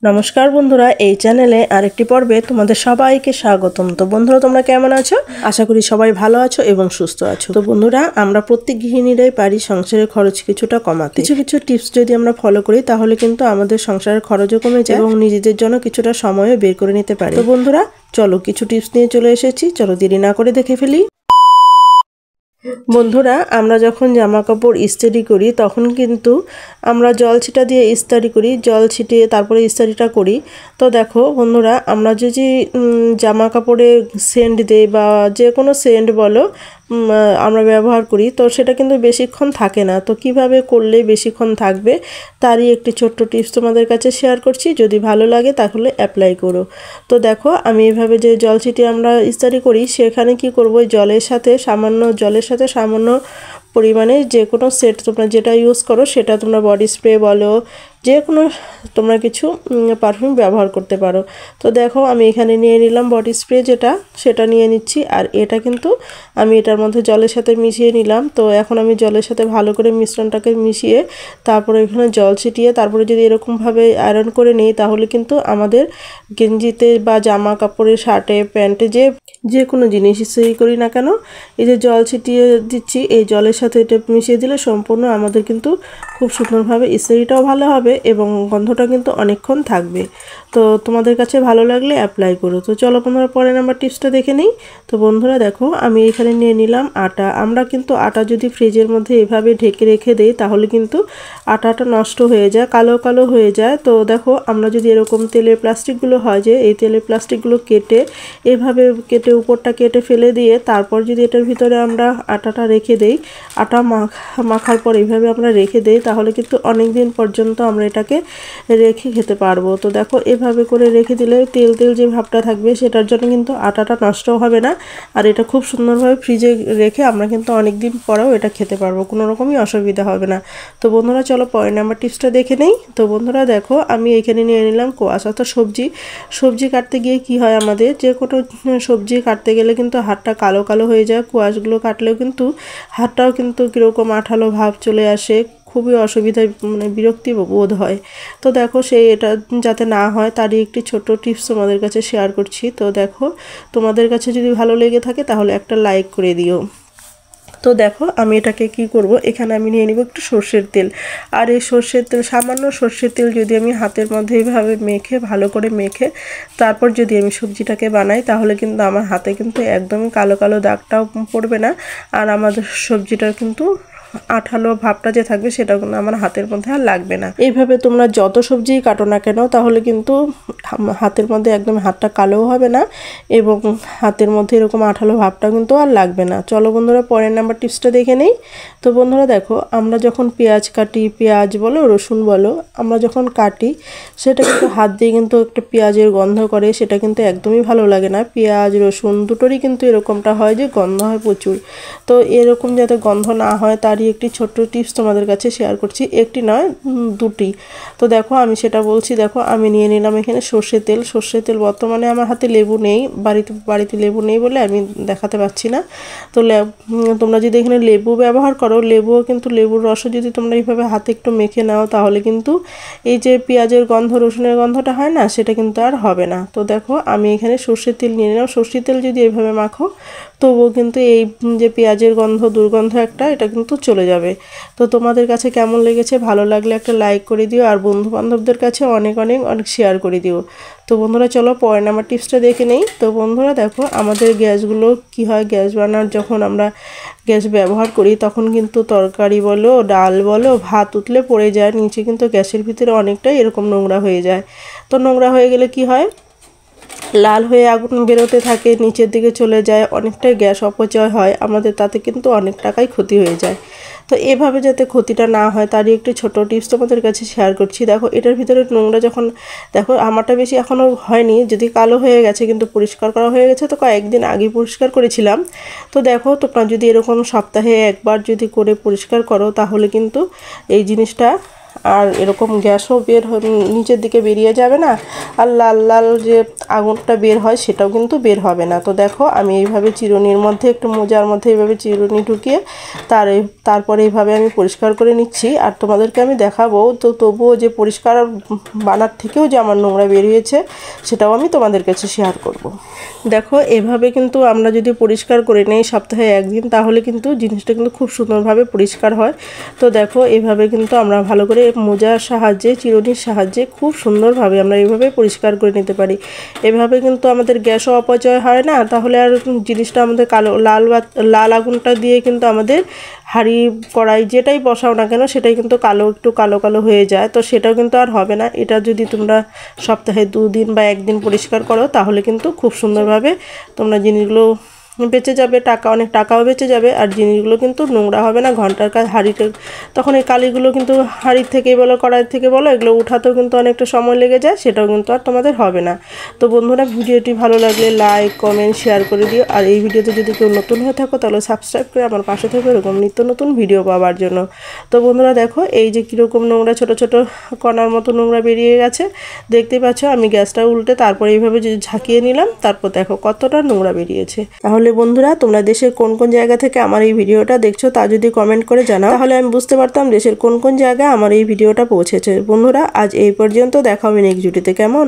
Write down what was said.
নমস্কার বন্ধুরা, এই চ্যানেলে আরেকটি পর্বে তোমাদের সবাইকে স্বাগতম। তো বন্ধুরা, তোমরা কেমন আছো? আশা করি সবাই ভালো আছো এবং সুস্থ আছো। তো বন্ধুরা, আমরা প্রত্যেক গৃহিণীরাই পারি সংসারের খরচ কিছুটা কমাতে। কিছু কিছু টিপস যদি আমরা ফলো করি তাহলে কিন্তু আমাদের সংসারের খরচও কমে যায় এবং নিজেদের জন্য কিছুটা সময়ও বের করে নিতে পারি। তো বন্ধুরা, চলো কিছু টিপস নিয়ে চলে এসেছি, চলো দেরি না করে দেখে ফেলি। বন্ধুরা, আমরা যখন জামা কাপড় ইস্ত্রি করি তখন কিন্তু আমরা জল ছিটা দিয়ে ইস্ত্রি করি, জল ছিটিয়ে তারপরে ইস্ত্রিটা করি। তো দেখো বন্ধুরা, আমরা যদি জামা কাপড়ে সেন্ট দিই বা যে কোনো সেন্ট বলো আমরা ব্যবহার করি, তো সেটা কিন্তু বেশিক্ষণ থাকে না। তো কিভাবে করলে বেশিক্ষণ থাকবে তারই একটি ছোট্ট টিপস তোমাদের কাছে শেয়ার করছি, যদি ভালো লাগে তাহলে অ্যাপ্লাই করো। তো দেখো, আমি এইভাবে যে জল ছিটিয়ে আমরা ইস্ত্রি করি সেখানে কি করব, জলের সাথে সামান্য পরিমাণে যে কোনো সেট তোমরা যেটা ইউজ করো সেটা, তোমরা বডি স্প্রে বলো, যে কোনো তোমরা কিছু পারফিউম ব্যবহার করতে পারো। তো দেখো, আমি এখানে নিয়ে নিলাম বডি স্প্রে সেটা নিয়ে নিচ্ছি। আর এটা কিন্তু আমি এটার মধ্যে জলের সাথে মিশিয়ে নিলাম। তো এখন আমি জলের সাথে ভালো করে মিশ্রণটাকে মিশিয়ে তারপরে এখানে জল ছিটিয়ে তারপরে যদি এরকমভাবে আয়রন করে নিই তাহলে কিন্তু আমাদের গেঞ্জিতে বা জামা কাপড়ে, শার্টে, প্যান্টে যে কোনো জিনিস ইস্ত্রি করি না কেন, এই যে জল ছিটিয়ে দিচ্ছি, এই জলের সাথে এটা মিশিয়ে দিলে সম্পূর্ণ আমাদের কিন্তু খুব সুন্দরভাবে ইস্ত্রিটাও ভালো হবে এবং গন্ধটা কিন্তু অনেকক্ষণ থাকবে। তো তোমাদের কাছে ভালো লাগলে অ্যাপ্লাই করো। তো চলো বন্ধুরা, পরে নাম্বার টিপসটা দেখে নিই। তো বন্ধুরা দেখো, আমি এখানে নিয়ে নিলাম আটা। আমরা কিন্তু আটা যদি ফ্রিজের মধ্যে এভাবে ঢেকে রেখে দেই তাহলে কিন্তু আটাটা নষ্ট হয়ে যায়, কালো কালো হয়ে যায়। তো দেখো, আমরা যদি এরকম তেলের প্লাস্টিকগুলো হয়, যে এই তেলের প্লাস্টিকগুলো এভাবে কেটে উপরটা কেটে ফেলে দিয়ে তারপর যদি এটার ভিতরে আমরা আটাটা রেখে দেই, আটা মাখার পর এইভাবে আমরা রেখে দেই তাহলে কিন্তু অনেক দিন পর্যন্ত আমরা এটাকে রেখে খেতে পারবো। তো দেখো, এভাবে করে রেখে দিলে তেল তেল যে ভাবটা থাকবে সেটার জন্য কিন্তু আটাটা নষ্টও হবে না। আর এটা খুব সুন্দরভাবে ফ্রিজে রেখে আমরা কিন্তু অনেক দিন পরেও এটা খেতে পারবো, কোনো রকমই অসুবিধা হবে না। তো বন্ধুরা, চলো পরের নাম্বার টিপসটা দেখে নেই। তো বন্ধুরা দেখো, আমি এখানে নিয়ে নিলাম কোয়াশ, অর্থাৎ সবজি কাটতে গিয়ে কি হয়, আমাদের যে কোনো সবজি কাটতে গেলে কিন্তু হাতটা কালো কালো হয়ে যায়। কোয়াশগুলো কাটলেও কিন্তু হাতটাও কিন্তু কীরকম আঠালো ভাব চলে আসে, খুবই অসুবিধায় বিরক্তি বোধ হয়। তো দেখো, এটা যাতে না হয় তারই একটি ছোট্ট টিপস তোমাদের কাছে শেয়ার করছি। তো দেখো, তোমাদের কাছে যদি ভালো লেগে থাকে তাহলে একটা লাইক করে দিও। তো দেখো, আমি এটাকে কি করব, এখানে আমি নিয়ে নিব একটু সর্ষের তেল। আর এই সর্ষের তেল, সামান্য সর্ষের তেল যদি আমি হাতের মধ্যে এইভাবে ভালো করে মেখে তারপর যদি আমি সবজিটাকে বানাই তাহলে কিন্তু আমার হাতে কিন্তু একদমই কালো কালো দাগটাও পড়বে না। আর আমাদের সবজিটার কিন্তু আঠালো ভাবটা যে থাকবে সেটা কিন্তু আমার হাতের মধ্যে আর লাগবে না। এইভাবে তোমরা যত সবজি কাটো না কেন তাহলে কিন্তু হাতের মধ্যে একদম হাতটা কালোও হবে না এবং হাতের মধ্যে এরকম আঠালো ভাবটা কিন্তু আর লাগবে না। চলো বন্ধুরা, পরের নাম্বার টিপসটা দেখে নেই। তো বন্ধুরা দেখো, আমরা যখন পেঁয়াজ কাটি, পেঁয়াজ বলো রসুন বলো, আমরা যখন কাটি সেটা কিন্তু হাত দিয়ে কিন্তু একটা পেঁয়াজের গন্ধ করে, সেটা কিন্তু একদমই ভালো লাগে না। পেঁয়াজ রসুন দুটোরই কিন্তু এরকমটা হয় যে গন্ধ হয় প্রচুর। তো এরকম যাতে গন্ধ না হয় তারই একটি ছোট্ট টিপস তোমাদের কাছে শেয়ার করছি, একটি নয় দুটি। তো দেখো, আমি সেটা বলছি। দেখো, আমি নিয়ে নিলাম এখানে সর্ষের তেল। বর্তমানে আমার হাতে লেবু নেই, বাড়িতে লেবু নেই বলে আমি দেখাতে পাচ্ছি না। তো তোমরা যদি এখানে লেবু ব্যবহার করো, লেবুর রসও যদি তোমরা এইভাবে হাতে একটু মেখে নাও তাহলে কিন্তু এই যে পেঁয়াজের গন্ধ, রসুনের গন্ধটা হয় না, সেটা কিন্তু আর হবে না। তো দেখো, আমি এখানে সর্ষের তেল নিয়ে নিলাম। সর্ষের তেল যদি এইভাবে মাখো তবুও কিন্তু এই যে পেঁয়াজের দুর্গন্ধ এটা কিন্তু চলে যাবে। তো তোমাদের কাছে কেমন লেগেছে, ভালো লাগলে একটা লাইক করে দিও আর বন্ধু বান্ধবদের কাছে অনেক শেয়ার করে দিও। তো বন্ধুরা, চলো পরের নাম্বার টিপসটা দেখে নেই। তো বন্ধুরা দেখো, আমাদের গ্যাসগুলো কি হয়, গ্যাস বার্নার যখন আমরা গ্যাস ব্যবহার করি তখন কিন্তু তরকারি বলো, ডাল বলো, ভাত উতলে পড়ে যায় নিচে, কিন্তু গ্যাসের ভিতরে অনেকটাই এরকম নোংরা হয়ে যায়। তো নোংরা হয়ে গেলে কি হয়, লাল হয়ে আগুন বেরোতে থাকে, নিচের দিকে চলে যায়, অনেকটাই গ্যাস অপচয় হয় আমাদের, তাতে কিন্তু অনেক টাকাই ক্ষতি হয়ে যায়। তো এভাবে যাতে ক্ষতিটা না হয় তারই একটি ছোট টিপস তোমাদের কাছে শেয়ার করছি। দেখো, এটার ভিতরে নোংরা যখন, দেখো আমারটা বেশি এখনও হয়নি, যদি কালো হয়ে গেছে কিন্তু পরিষ্কার করা হয়ে গেছে, তো কয়েকদিন আগে পরিষ্কার করেছিলাম। তো দেখো, তোমরা যদি এরকম সপ্তাহে একবার যদি করে পরিষ্কার করো তাহলে কিন্তু এই জিনিসটা আর এরকম গ্যাসও নিচের দিকে বেরিয়ে যাবে না, আর লাল লাল যে আগুনটা বের হয় সেটাও কিন্তু বের হবে না। তো দেখো আমি এইভাবে চিরুনির মধ্যে একটু মোজার মধ্যে এইভাবে চিরুনি ঢুকিয়ে তারপরে এইভাবে আমি পরিষ্কার করে নিচ্ছি। আর তোমাদেরকে আমি দেখাবো তো তবুও যে পরিষ্কার বানার থেকেও যে আমার নোংরা বেরিয়েছে সেটাও আমি তোমাদের কাছে শেয়ার করব। দেখো এভাবে কিন্তু আমরা যদি পরিষ্কার করে নেই সপ্তাহে একদিন, তাহলে কিন্তু জিনিসটা কিন্তু খুব সুন্দরভাবে পরিষ্কার হয়। তো দেখো এভাবে কিন্তু আমরা ভালো করে মোজার সাহায্যে চিরুনির সাহায্যে খুব সুন্দরভাবে আমরা এইভাবে পরিষ্কার করে নিতে পারি। এভাবে কিন্তু আমাদের গ্যাসও অপচয় হয় না, তাহলে আর জিনিসটা আমাদের লাল আগুনটা দিয়ে কিন্তু আমাদের হাঁড়ি কড়াই যেটাই বসাও না কেন সেটাই কিন্তু একটু কালো কালো হয়ে যায়। তো সেটাও কিন্তু আর হবে না। এটা যদি তোমরা সপ্তাহে 2 দিন বা 1 দিন পরিষ্কার করো তাহলে কিন্তু খুব সুন্দরভাবে তোমরা জিনিসগুলো বেঁচে যাবে, অনেক টাকাও বেঁচে যাবে, আর জিনিসগুলো কিন্তু নোংরা হবে না। ঘন্টার কাজ হাঁড়িতে তখন এই কালিগুলো কিন্তু হাঁড়ির থেকেই বলো কড়াই থেকে বলো এগুলো উঠাতেও কিন্তু অনেকটা সময় লেগে যায়, সেটাও কিন্তু আর তোমাদের হবে না। তো বন্ধুরা ভিডিওটি ভালো লাগলে লাইক কমেন্ট শেয়ার করে দিও। আর এই ভিডিওতে যদি কেউ নতুন হয়ে থাকো তাহলে সাবস্ক্রাইব করে আমার পাশে থেকে এরকম নিত্য নতুন ভিডিও পাওয়ার জন্য। তো বন্ধুরা দেখো এই যে কীরকম নোংরা ছোট ছোট কণার মতো নোংরা বেরিয়ে গেছে, দেখতেই পাচ্ছ। আমি গ্যাসটা উল্টে তারপরে এইভাবে যদি ঝাঁকিয়ে নিলাম, তারপর দেখো কতটা নোংরা বেরিয়েছে। তাহলে বন্ধুরা তোমরা দেশের কোন কোন জায়গা থেকে আমার এই ভিডিওটা দেখছো তা যদি কমেন্ট করে জানাও, তাহলে আমি বুঝতে পারতাম দেশের কোন কোন জায়গায় আমার এই ভিডিওটা পৌঁছেছে। বন্ধুরা আজ এই পর্যন্ত, দেখা হবে নেক্সট ভিডিওতে, কেমন?